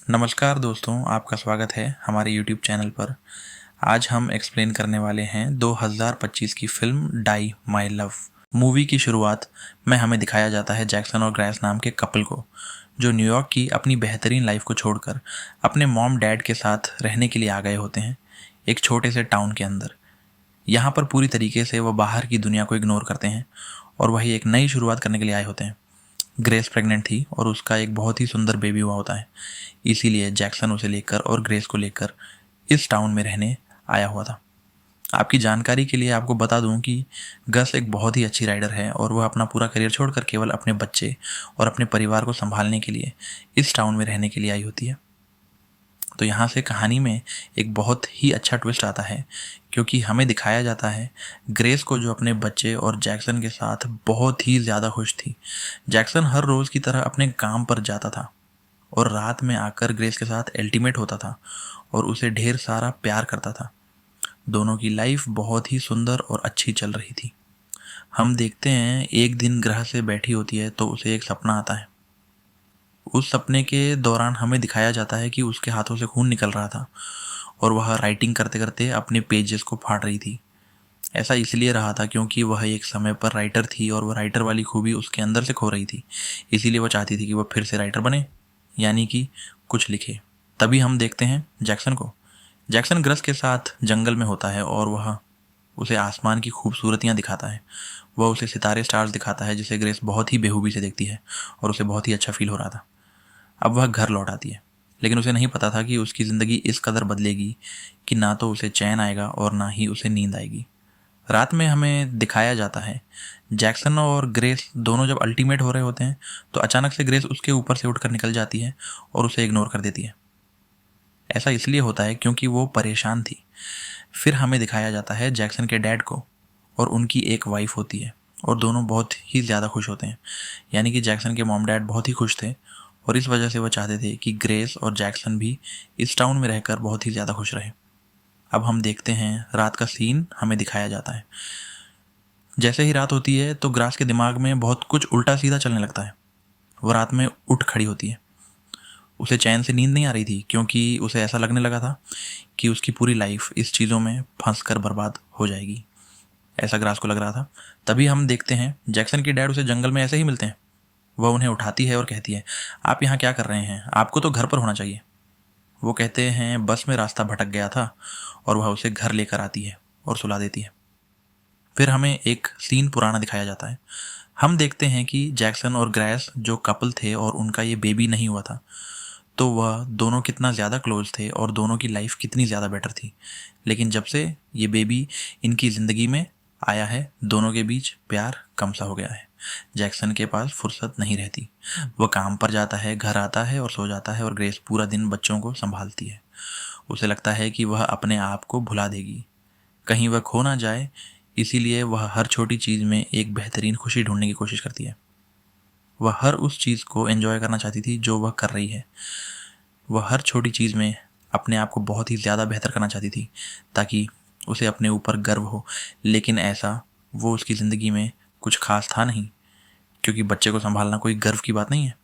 नमस्कार दोस्तों, आपका स्वागत है हमारे YouTube चैनल पर। आज हम एक्सप्लेन करने वाले हैं 2025 की film die my love. Movie की शुरुआत में हमें दिखाया जाता है जैक्सन और ग्रेस नाम के कपल को, जो न्यूयॉर्क की अपनी बेहतरीन लाइफ को छोड़कर अपने मॉम डैड के साथ रहने के लिए आ गए होते हैं, एक छोटे से टाउन के अंदर। यहाँ पर पूरी तरीके से वह बाहर की दुनिया को इग्नोर करते हैं और वही एक नई शुरुआत करने के लिए आए होते हैं। ग्रेस प्रेग्नेंट थी और उसका एक बहुत ही सुंदर बेबी हुआ होता है, इसीलिए जैक्सन उसे लेकर और ग्रेस को लेकर इस टाउन में रहने आया हुआ था। आपकी जानकारी के लिए आपको बता दूं कि गस एक बहुत ही अच्छी राइडर है और वह अपना पूरा करियर छोड़कर केवल अपने बच्चे और अपने परिवार को संभालने के लिए इस टाउन में रहने के लिए आई होती है। तो यहाँ से कहानी में एक बहुत ही अच्छा ट्विस्ट आता है, क्योंकि हमें दिखाया जाता है ग्रेस को, जो अपने बच्चे और जैक्सन के साथ बहुत ही ज़्यादा खुश थी। जैक्सन हर रोज़ की तरह अपने काम पर जाता था और रात में आकर ग्रेस के साथ अल्टीमेट होता था और उसे ढेर सारा प्यार करता था। दोनों की लाइफ बहुत ही सुंदर और अच्छी चल रही थी। हम देखते हैं एक दिन ग्रह से बैठी होती है तो उसे एक सपना आता है। उस सपने के दौरान हमें दिखाया जाता है कि उसके हाथों से खून निकल रहा था और वह राइटिंग करते करते अपने पेजेस को फाड़ रही थी। ऐसा इसलिए रहा था क्योंकि वह एक समय पर राइटर थी और वह राइटर वाली खूबी उसके अंदर से खो रही थी। इसीलिए वह चाहती थी कि वह फिर से राइटर बने, यानी कि कुछ लिखे। तभी हम देखते हैं जैक्सन को। जैक्सन ग्रस के साथ जंगल में होता है और वह उसे आसमान की खूबसूरतियाँ दिखाता है। वह उसे सितारे स्टार्स दिखाता है, जिसे ग्रेस बहुत ही बेहूबी से देखती है और उसे बहुत ही अच्छा फील हो रहा था। अब वह घर लौट आती है, लेकिन उसे नहीं पता था कि उसकी ज़िंदगी इस कदर बदलेगी कि ना तो उसे चैन आएगा और ना ही उसे नींद आएगी। रात में हमें दिखाया जाता है जैक्सन और ग्रेस दोनों जब अल्टीमेट हो रहे होते हैं तो अचानक से ग्रेस उसके ऊपर से उठकर निकल जाती है और उसे इग्नोर कर देती है। ऐसा इसलिए होता है क्योंकि वो परेशान थी। फिर हमें दिखाया जाता है जैक्सन के डैड को, और उनकी एक वाइफ होती है और दोनों बहुत ही ज़्यादा खुश होते हैं। यानी कि जैक्सन के मॉम डैड बहुत ही खुश थे और इस वजह से वो चाहते थे कि ग्रेस और जैक्सन भी इस टाउन में रहकर बहुत ही ज़्यादा खुश रहे। अब हम देखते हैं रात का सीन हमें दिखाया जाता है। जैसे ही रात होती है तो ग्रास के दिमाग में बहुत कुछ उल्टा सीधा चलने लगता है। वो रात में उठ खड़ी होती है। उसे चैन से नींद नहीं आ रही थी क्योंकि उसे ऐसा लगने लगा था कि उसकी पूरी लाइफ इस चीज़ों में फंस कर बर्बाद हो जाएगी। ऐसा ग्रास को लग रहा था। तभी हम देखते हैं जैक्सन के डैड उसे जंगल में ऐसे ही मिलते हैं। वह उन्हें उठाती है और कहती है, आप यहाँ क्या कर रहे हैं? आपको तो घर पर होना चाहिए। वो कहते हैं, बस में रास्ता भटक गया था, और वह उसे घर लेकर आती है और सुला देती है। फिर हमें एक सीन पुराना दिखाया जाता है। हम देखते हैं कि जैक्सन और ग्रेस जो कपल थे और उनका ये बेबी नहीं हुआ था, तो वह दोनों कितना ज़्यादा क्लोज थे और दोनों की लाइफ कितनी ज़्यादा बेटर थी। लेकिन जब से ये बेबी इनकी ज़िंदगी में आया है, दोनों के बीच प्यार कम सा हो गया है। जैक्सन के पास फुर्सत नहीं रहती। वह काम पर जाता है, घर आता है और सो जाता है, और ग्रेस पूरा दिन बच्चों को संभालती है। उसे लगता है कि वह अपने आप को भुला देगी, कहीं वह खो ना जाए, इसीलिए वह हर छोटी चीज़ में एक बेहतरीन खुशी ढूंढने की कोशिश करती है। वह हर उस चीज़ को एंजॉय करना चाहती थी जो वह कर रही है। वह हर छोटी चीज़ में अपने आप को बहुत ही ज़्यादा बेहतर करना चाहती थी, ताकि उसे अपने ऊपर गर्व हो। लेकिन ऐसा वो उसकी ज़िंदगी में कुछ खास था नहीं, क्योंकि बच्चे को संभालना कोई गर्व की बात नहीं है।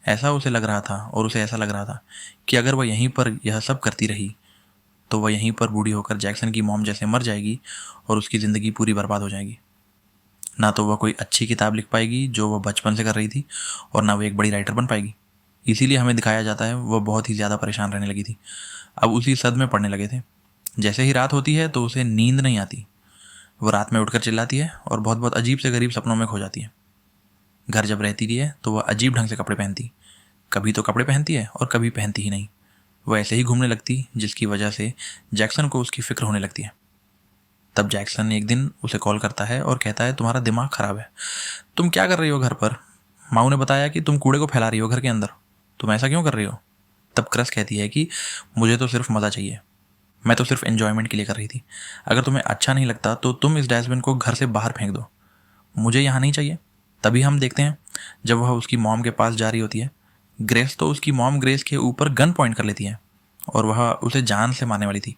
ऐसा उसे लग रहा था, और उसे ऐसा लग रहा था कि अगर वह यहीं पर यह सब करती रही तो वह यहीं पर बूढ़ी होकर जैक्सन की मॉम जैसे मर जाएगी और उसकी ज़िंदगी पूरी बर्बाद हो जाएगी। ना तो वह कोई अच्छी किताब लिख पाएगी जो वह बचपन से कर रही थी, और ना वह एक बड़ी राइटर बन पाएगी। इसीलिए हमें दिखाया जाता है वह बहुत ही ज़्यादा परेशान रहने लगी थी। अब उसी सद में पड़ने लगे थे। जैसे ही रात होती है तो उसे नींद नहीं आती। वो रात में उठकर चिल्लाती है और बहुत बहुत अजीब से गरीब सपनों में खो जाती है। घर जब रहती है तो वह अजीब ढंग से कपड़े पहनती। कभी तो कपड़े पहनती है और कभी पहनती ही नहीं। वह ऐसे ही घूमने लगती, जिसकी वजह से जैक्सन को उसकी फिक्र होने लगती है। तब जैक्सन एक दिन उसे कॉल करता है और कहता है, तुम्हारा दिमाग खराब है, तुम क्या कर रही हो घर पर? माऊ ने बताया कि तुम कूड़े को फैला रही हो घर के अंदर, तुम ऐसा क्यों कर रही हो? तब क्रस कहती है कि मुझे तो सिर्फ मज़ा चाहिए, मैं तो सिर्फ एन्जॉयमेंट के लिए कर रही थी। अगर तुम्हें अच्छा नहीं लगता तो तुम इस डस्टबिन को घर से बाहर फेंक दो, मुझे यहाँ नहीं चाहिए। तभी हम देखते हैं जब वह उसकी मॉम के पास जा रही होती है, ग्रेस तो उसकी मॉम ग्रेस के ऊपर गन पॉइंट कर लेती है और वह उसे जान से मारने वाली थी।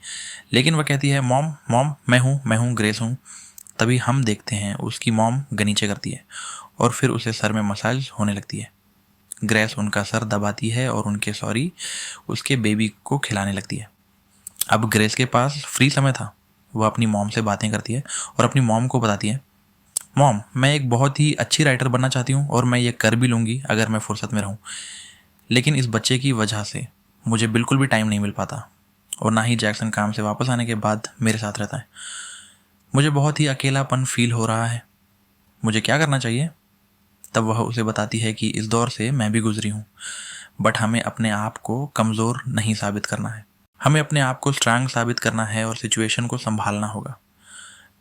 लेकिन वह कहती है, मॉम मॉम मैं हूँ ग्रेस हूँ। तभी हम देखते हैं उसकी मॉम गनीचे करती है और फिर उसे सर में मसाज होने लगती है। ग्रेस उनका सर दबाती है और उनके सॉरी उसके बेबी को खिलाने लगती है। अब ग्रेस के पास फ्री समय था, वह अपनी मॉम से बातें करती है और अपनी मॉम को बताती है, मॉम मैं एक बहुत ही अच्छी राइटर बनना चाहती हूँ और मैं ये कर भी लूँगी अगर मैं फुर्सत में रहूँ, लेकिन इस बच्चे की वजह से मुझे बिल्कुल भी टाइम नहीं मिल पाता और ना ही जैक्सन काम से वापस आने के बाद मेरे साथ रहता है। मुझे बहुत ही अकेलापन फील हो रहा है, मुझे क्या करना चाहिए? तब वह उसे बताती है कि इस दौर से मैं भी गुजरी हूँ, बट हमें अपने आप को कमज़ोर नहीं साबित करना है, हमें अपने आप को स्ट्रांग साबित करना है और सिचुएशन को संभालना होगा।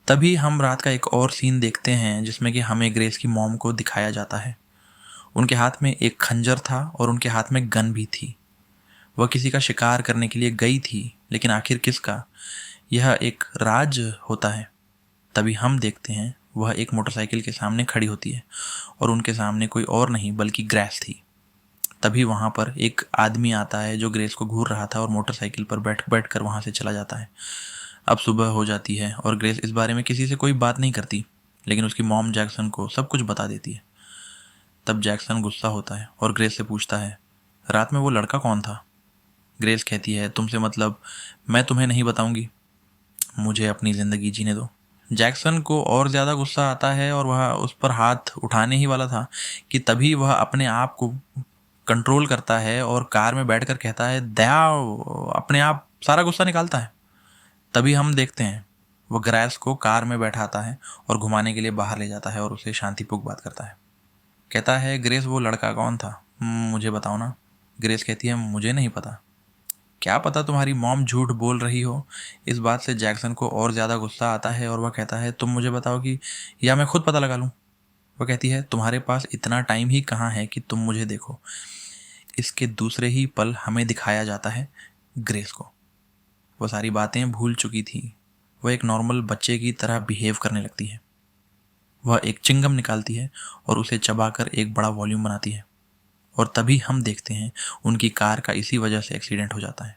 तभी हम रात का एक और सीन देखते हैं जिसमें कि हमें ग्रेस की मॉम को दिखाया जाता है। उनके हाथ में एक खंजर था और उनके हाथ में गन भी थी। वह किसी का शिकार करने के लिए गई थी, लेकिन आखिर किसका, यह एक राज होता है। तभी हम देखते हैं वह एक मोटरसाइकिल के सामने खड़ी होती है और उनके सामने कोई और नहीं बल्कि ग्रेस थी। तभी वहाँ पर एक आदमी आता है जो ग्रेस को घूर रहा था और मोटरसाइकिल पर बैठ कर वहाँ से चला जाता है। अब सुबह हो जाती है और ग्रेस इस बारे में किसी से कोई बात नहीं करती, लेकिन उसकी मॉम जैक्सन को सब कुछ बता देती है। तब जैक्सन गुस्सा होता है और ग्रेस से पूछता है, रात में वो लड़का कौन था? ग्रेस कहती है, तुमसे मतलब मैं तुम्हें नहीं बताऊंगी, मुझे अपनी ज़िंदगी जीने दो। जैक्सन को और ज़्यादा गुस्सा आता है और वह उस पर हाथ उठाने ही वाला था कि तभी वह अपने आप को कंट्रोल करता है और कार में बैठकर कहता है, दया, अपने आप सारा गुस्सा निकालता है। तभी हम देखते हैं वो ग्रेस को कार में बैठाता है और घुमाने के लिए बाहर ले जाता है और उसे शांतिपूर्वक बात करता है। कहता है, ग्रेस वो लड़का कौन था? मुझे बताओ ना। ग्रेस कहती है, मुझे नहीं पता। क्या पता तुम्हारी मॉम झूठ बोल रही हो। इस बात से जैक्सन को और ज़्यादा गुस्सा आता है और वह कहता है, तुम मुझे बताओ कि या मैं खुद पता लगा लूँ। वह कहती है, तुम्हारे पास इतना टाइम ही कहाँ है कि तुम मुझे देखो। इसके दूसरे ही पल हमें दिखाया जाता है ग्रेस को। वह सारी बातें भूल चुकी थी, वह एक नॉर्मल बच्चे की तरह बिहेव करने लगती है। वह एक चिंगम निकालती है और उसे चबाकर एक बड़ा वॉल्यूम बनाती है और तभी हम देखते हैं उनकी कार का इसी वजह से एक्सीडेंट हो जाता है।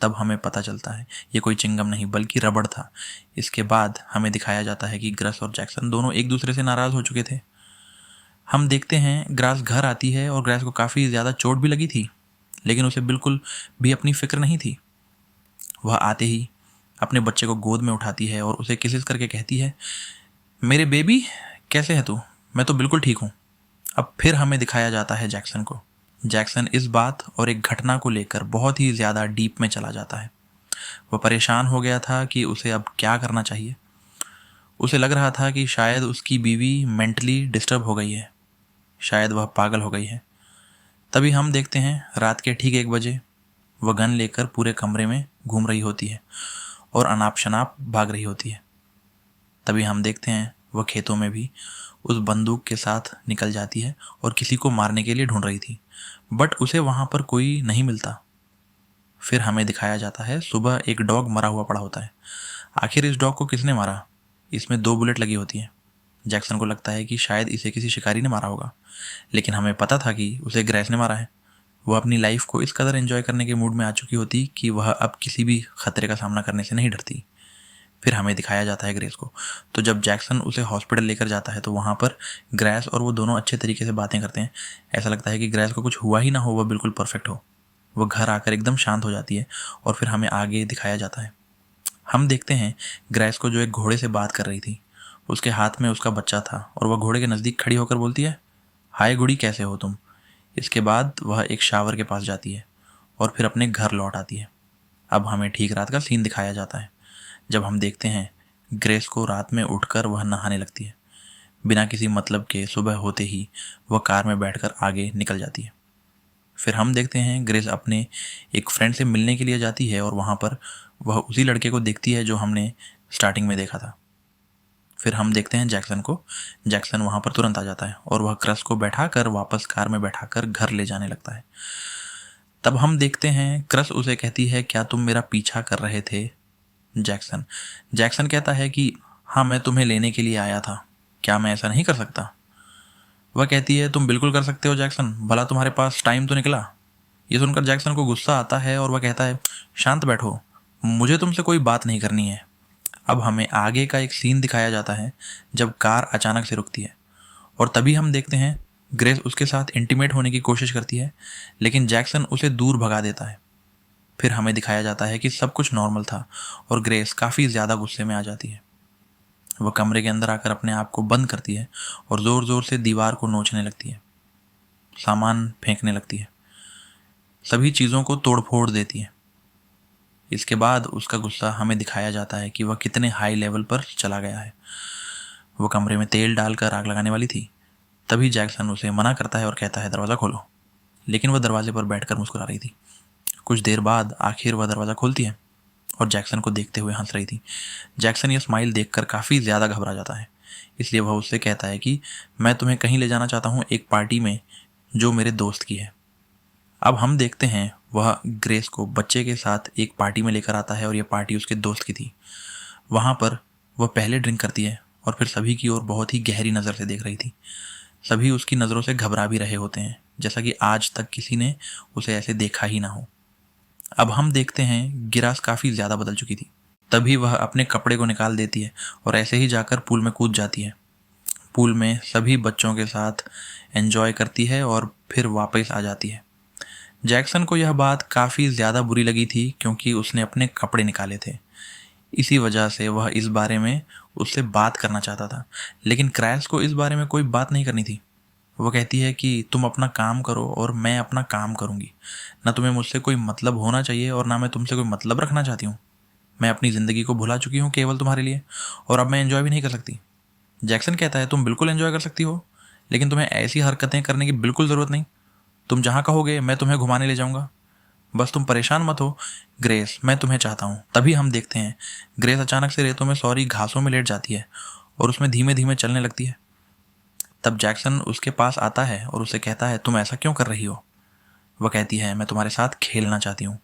तब हमें पता चलता है ये कोई चिंगम नहीं बल्कि रबड़ था। इसके बाद हमें दिखाया जाता है कि ग्रेस और जैक्सन दोनों एक दूसरे से नाराज़ हो चुके थे। हम देखते हैं ग्रेस घर आती है और ग्रेस को काफ़ी ज़्यादा चोट भी लगी थी, लेकिन उसे बिल्कुल भी अपनी फिक्र नहीं थी। वह आते ही अपने बच्चे को गोद में उठाती है और उसे किसिस करके कहती है, मेरे बेबी कैसे है तू? मैं तो बिल्कुल ठीक हूँ। अब फिर हमें दिखाया जाता है जैक्सन को। जैक्सन इस बात और एक घटना को लेकर बहुत ही ज़्यादा डीप में चला जाता है। वह परेशान हो गया था कि उसे अब क्या करना चाहिए। उसे लग रहा था कि शायद उसकी बीवी मेंटली डिस्टर्ब हो गई है, शायद वह पागल हो गई है। तभी हम देखते हैं रात के ठीक 1 बजे वह गन लेकर पूरे कमरे में घूम रही होती है और अनाप शनाप भाग रही होती है। तभी हम देखते हैं वह खेतों में भी उस बंदूक के साथ निकल जाती है और किसी को मारने के लिए ढूंढ रही थी, बट उसे वहाँ पर कोई नहीं मिलता। फिर हमें दिखाया जाता है सुबह एक डॉग मरा हुआ पड़ा होता है। आखिर इस डॉग को किसने मारा? इसमें 2 बुलेट लगी होती हैं। जैक्सन को लगता है कि शायद इसे किसी शिकारी ने मारा होगा, लेकिन हमें पता था कि उसे ग्रेस ने मारा है। वह अपनी लाइफ को इस कदर एंजॉय करने के मूड में आ चुकी होती कि वह अब किसी भी खतरे का सामना करने से नहीं डरती। फिर हमें दिखाया जाता है ग्रेस को। तो जब जैक्सन उसे हॉस्पिटल लेकर जाता है तो वहाँ पर ग्रेस और वो दोनों अच्छे तरीके से बातें करते हैं। ऐसा लगता है कि ग्रेस को कुछ हुआ ही ना हो, वह बिल्कुल परफेक्ट हो। वह घर आकर एकदम शांत हो जाती है और फिर हमें आगे दिखाया जाता है। हम देखते हैं ग्रेस को जो एक घोड़े से बात कर रही थी, उसके हाथ में उसका बच्चा था और वह घोड़े के नज़दीक खड़ी होकर बोलती है, हाय गुड़ी, कैसे हो तुम? इसके बाद वह एक शावर के पास जाती है और फिर अपने घर लौट आती है। अब हमें ठीक रात का सीन दिखाया जाता है जब हम देखते हैं ग्रेस को रात में उठकर वह नहाने लगती है। बिना किसी मतलब के सुबह होते ही वह कार में बैठकर आगे निकल जाती है। फिर हम देखते हैं ग्रेस अपने एक फ्रेंड से मिलने के लिए जाती है और वहाँ पर वह उसी लड़के को देखती है जो हमने स्टार्टिंग में देखा था। फिर हम देखते हैं जैक्सन को। जैक्सन वहाँ पर तुरंत आ जाता है और वह क्रस को बैठाकर वापस कार में बैठाकर घर ले जाने लगता है। तब हम देखते हैं क्रस उसे कहती है, क्या तुम मेरा पीछा कर रहे थे? जैक्सन कहता है कि हाँ, मैं तुम्हें लेने के लिए आया था, क्या मैं ऐसा नहीं कर सकता? वह कहती है, तुम बिल्कुल कर सकते हो जैक्सन, भला तुम्हारे पास टाइम तो निकला। ये सुनकर जैक्सन को गुस्सा आता है और वह कहता है, शांत बैठो, मुझे तुमसे कोई बात नहीं करनी है। अब हमें आगे का एक सीन दिखाया जाता है जब कार अचानक से रुकती है और तभी हम देखते हैं ग्रेस उसके साथ इंटीमेट होने की कोशिश करती है, लेकिन जैक्सन उसे दूर भगा देता है। फिर हमें दिखाया जाता है कि सब कुछ नॉर्मल था और ग्रेस काफ़ी ज़्यादा गुस्से में आ जाती है। वह कमरे के अंदर आकर अपने आप को बंद करती है और ज़ोर ज़ोर से दीवार को नोचने लगती है, सामान फेंकने लगती है, सभी चीज़ों को तोड़ फोड़ देती है। इसके बाद उसका गुस्सा हमें दिखाया जाता है कि वह कितने हाई लेवल पर चला गया है। वह कमरे में तेल डालकर आग लगाने वाली थी। तभी जैक्सन उसे मना करता है और कहता है दरवाज़ा खोलो, लेकिन वह दरवाजे पर बैठकर मुस्कुरा रही थी। कुछ देर बाद आखिर वह दरवाज़ा खोलती है और जैक्सन को देखते हुए हंस रही थी। जैक्सन यह स्माइल देखकर काफ़ी ज़्यादा घबरा जाता है, इसलिए वह उससे कहता है कि मैं तुम्हें कहीं ले जाना चाहता हूँ, एक पार्टी में जो मेरे दोस्त की है। अब हम देखते हैं वह ग्रेस को बच्चे के साथ एक पार्टी में लेकर आता है और यह पार्टी उसके दोस्त की थी। वहाँ पर वह पहले ड्रिंक करती है और फिर सभी की ओर बहुत ही गहरी नज़र से देख रही थी। सभी उसकी नज़रों से घबरा भी रहे होते हैं, जैसा कि आज तक किसी ने उसे ऐसे देखा ही ना हो। अब हम देखते हैं गिरास काफ़ी ज़्यादा बदल चुकी थी। तभी वह अपने कपड़े को निकाल देती है और ऐसे ही जाकर पूल में कूद जाती है। पूल में सभी बच्चों के साथ एंजॉय करती है और फिर वापस आ जाती है। जैक्सन को यह बात काफ़ी ज़्यादा बुरी लगी थी क्योंकि उसने अपने कपड़े निकाले थे। इसी वजह से वह इस बारे में उससे बात करना चाहता था, लेकिन क्रैश को इस बारे में कोई बात नहीं करनी थी। वो कहती है कि तुम अपना काम करो और मैं अपना काम करूँगी। ना तुम्हें मुझसे कोई मतलब होना चाहिए और ना मैं तुमसे कोई मतलब रखना चाहती हूँ। मैं अपनी ज़िंदगी को भुला चुकी हूँ केवल तुम्हारे लिए, और अब मैं एंजॉय भी नहीं कर सकती। जैक्सन कहता है तुम बिल्कुल एंजॉय कर सकती हो, लेकिन तुम्हें ऐसी हरकतें करने की बिल्कुल ज़रूरत नहीं। तुम जहाँ कहोगे मैं तुम्हें घुमाने ले जाऊँगा, बस तुम परेशान मत हो। ग्रेस, मैं तुम्हें चाहता हूँ। तभी हम देखते हैं ग्रेस अचानक से रेतों में सॉरी घासों में लेट जाती है और उसमें धीमे धीमे चलने लगती है। तब जैक्सन उसके पास आता है और उसे कहता है तुम ऐसा क्यों कर रही हो। वह कहती है मैं तुम्हारे साथ खेलना चाहती हूँ।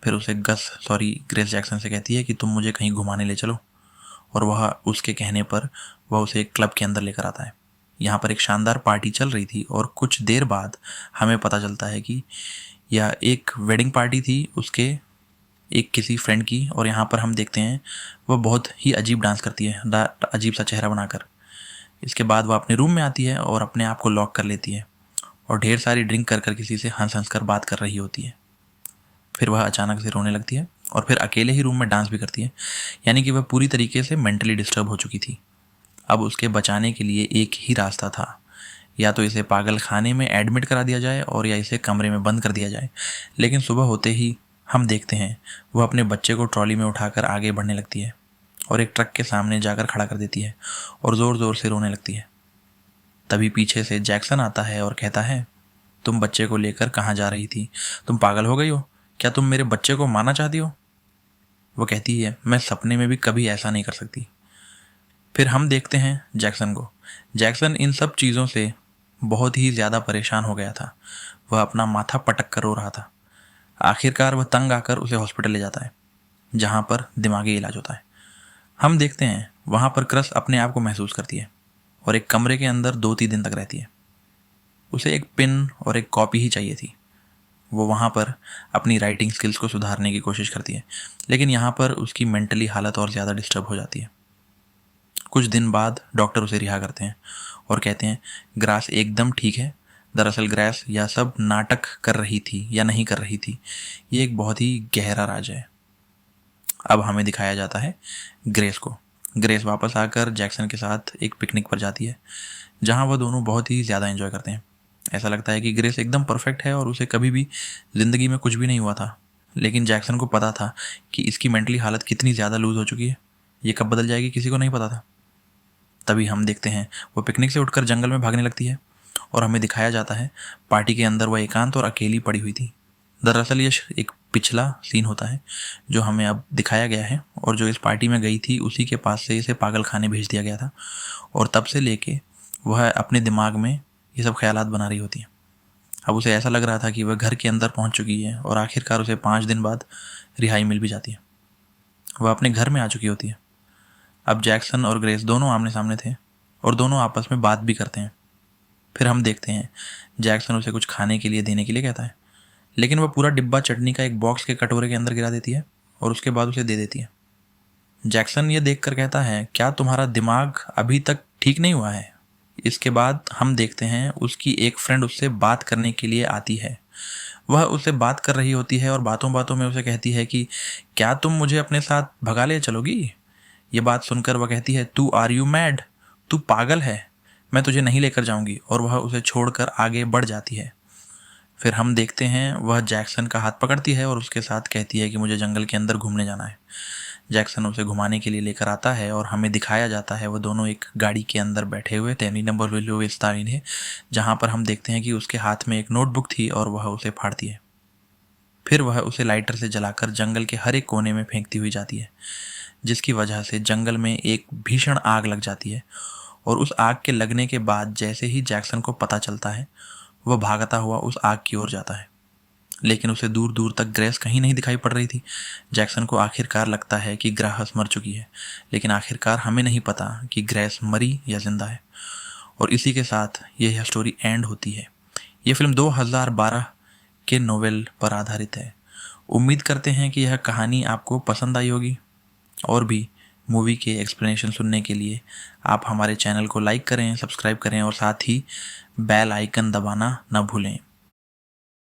फिर उसे ग्रेस जैक्सन से कहती है कि तुम मुझे कहीं घुमाने ले चलो, और वह उसके कहने पर वह उसे एक क्लब के अंदर लेकर आता है। यहाँ पर एक शानदार पार्टी चल रही थी और कुछ देर बाद हमें पता चलता है कि यह एक वेडिंग पार्टी थी उसके एक किसी फ्रेंड की। और यहाँ पर हम देखते हैं वह बहुत ही अजीब डांस करती है, अजीब सा चेहरा बनाकर। इसके बाद वह अपने रूम में आती है और अपने आप को लॉक कर लेती है और ढेर सारी ड्रिंक कर कर किसी से हंस हंस कर बात कर रही होती है। फिर वह अचानक से रोने लगती है और फिर अकेले ही रूम में डांस भी करती है, यानी कि वह पूरी तरीके से मेंटली डिस्टर्ब हो चुकी थी। अब उसके बचाने के लिए एक ही रास्ता था, या तो इसे पागल खाने में एडमिट करा दिया जाए और या इसे कमरे में बंद कर दिया जाए। लेकिन सुबह होते ही हम देखते हैं वह अपने बच्चे को ट्रॉली में उठाकर आगे बढ़ने लगती है और एक ट्रक के सामने जाकर खड़ा कर देती है और ज़ोर ज़ोर से रोने लगती है। तभी पीछे से जैक्सन आता है और कहता है तुम बच्चे को लेकर कहाँ जा रही थी? तुम पागल हो गई हो? क्या तुम मेरे बच्चे को मारना चाहती हो? वो कहती है मैं सपने में भी कभी ऐसा नहीं कर सकती। फिर हम देखते हैं जैक्सन को। जैक्सन इन सब चीज़ों से बहुत ही ज़्यादा परेशान हो गया था। वह अपना माथा पटक कर रो रहा था। आखिरकार वह तंग आकर उसे हॉस्पिटल ले जाता है, जहाँ पर दिमागी इलाज होता है। हम देखते हैं वहाँ पर क्रस अपने आप को महसूस करती है और एक कमरे के अंदर 2-3 दिन तक रहती है। उसे एक पेन और एक कॉपी ही चाहिए थी। वो वहाँ पर अपनी राइटिंग स्किल्स को सुधारने की कोशिश करती है, लेकिन यहाँ पर उसकी मेंटली हालत और ज़्यादा डिस्टर्ब हो जाती है। कुछ दिन बाद डॉक्टर उसे रिहा करते हैं और कहते हैं ग्रास एकदम ठीक है। दरअसल ग्रास यह सब नाटक कर रही थी या नहीं कर रही थी, ये एक बहुत ही गहरा राज है। अब हमें दिखाया जाता है ग्रेस को। ग्रेस वापस आकर जैक्सन के साथ एक पिकनिक पर जाती है, जहाँ वह दोनों बहुत ही ज़्यादा एंजॉय करते हैं। ऐसा लगता है कि ग्रेस एकदम परफेक्ट है और उसे कभी भी ज़िंदगी में कुछ भी नहीं हुआ था। लेकिन जैक्सन को पता था कि इसकी मेंटली हालत कितनी ज़्यादा लूज़ हो चुकी है, ये कब बदल जाएगी किसी को नहीं पता था। तभी हम देखते हैं वो पिकनिक से उठकर जंगल में भागने लगती है और हमें दिखाया जाता है पार्टी के अंदर वह एकांत और अकेली पड़ी हुई थी। दरअसल ये एक पिछला सीन होता है जो हमें अब दिखाया गया है, और जो इस पार्टी में गई थी उसी के पास से इसे पागल खाने भेज दिया गया था, और तब से लेके वह अपने दिमाग में ये सब ख्यालात बना रही होती है। अब उसे ऐसा लग रहा था कि वह घर के अंदर पहुंच चुकी है और आखिरकार उसे 5 दिन बाद रिहाई मिल भी जाती है। वह अपने घर में आ चुकी होती है। अब जैक्सन और ग्रेस दोनों आमने सामने थे और दोनों आपस में बात भी करते हैं। फिर हम देखते हैं जैक्सन उसे कुछ खाने के लिए देने के लिए कहता है, लेकिन वह पूरा डिब्बा चटनी का एक बॉक्स के कटोरे के अंदर गिरा देती है और उसके बाद उसे दे देती है। जैक्सन ये देखकर कहता है क्या तुम्हारा दिमाग अभी तक ठीक नहीं हुआ है? इसके बाद हम देखते हैं उसकी एक फ्रेंड उससे बात करने के लिए आती है। वह उससे बात कर रही होती है और बातों बातों में उसे कहती है कि क्या तुम मुझे अपने साथ भगा ले चलोगी। ये बात सुनकर वह कहती है, तू आर यू मैड, तू पागल है, मैं तुझे नहीं लेकर जाऊंगी। और वह उसे छोड़कर आगे बढ़ जाती है। फिर हम देखते हैं वह जैक्सन का हाथ पकड़ती है और उसके साथ कहती है कि मुझे जंगल के अंदर घूमने जाना है। जैक्सन उसे घुमाने के लिए लेकर आता है और हमें दिखाया जाता है वो दोनों एक गाड़ी के अंदर बैठे हुए थे, नंबर विस्तारीन है, जहाँ पर हम देखते हैं कि उसके हाथ में एक नोटबुक थी और वह उसे फाड़ती है। फिर वह उसे लाइटर से जलाकर जंगल के हर एक कोने में फेंकती हुई जाती है, जिसकी वजह से जंगल में एक भीषण आग लग जाती है। और उस आग के लगने के बाद जैसे ही जैक्सन को पता चलता है, वह भागता हुआ उस आग की ओर जाता है, लेकिन उसे दूर दूर तक ग्रेस कहीं नहीं दिखाई पड़ रही थी। जैक्सन को आखिरकार लगता है कि ग्रेस मर चुकी है, लेकिन आखिरकार हमें नहीं पता कि ग्रेस मरी या जिंदा है। और इसी के साथ यह स्टोरी एंड होती है। ये फिल्म 2012 के नोवेल पर आधारित है। उम्मीद करते हैं कि यह कहानी आपको पसंद आई होगी। और भी मूवी के एक्सप्लेनेशन सुनने के लिए आप हमारे चैनल को लाइक करें, सब्सक्राइब करें और साथ ही बेल आइकन दबाना न भूलें।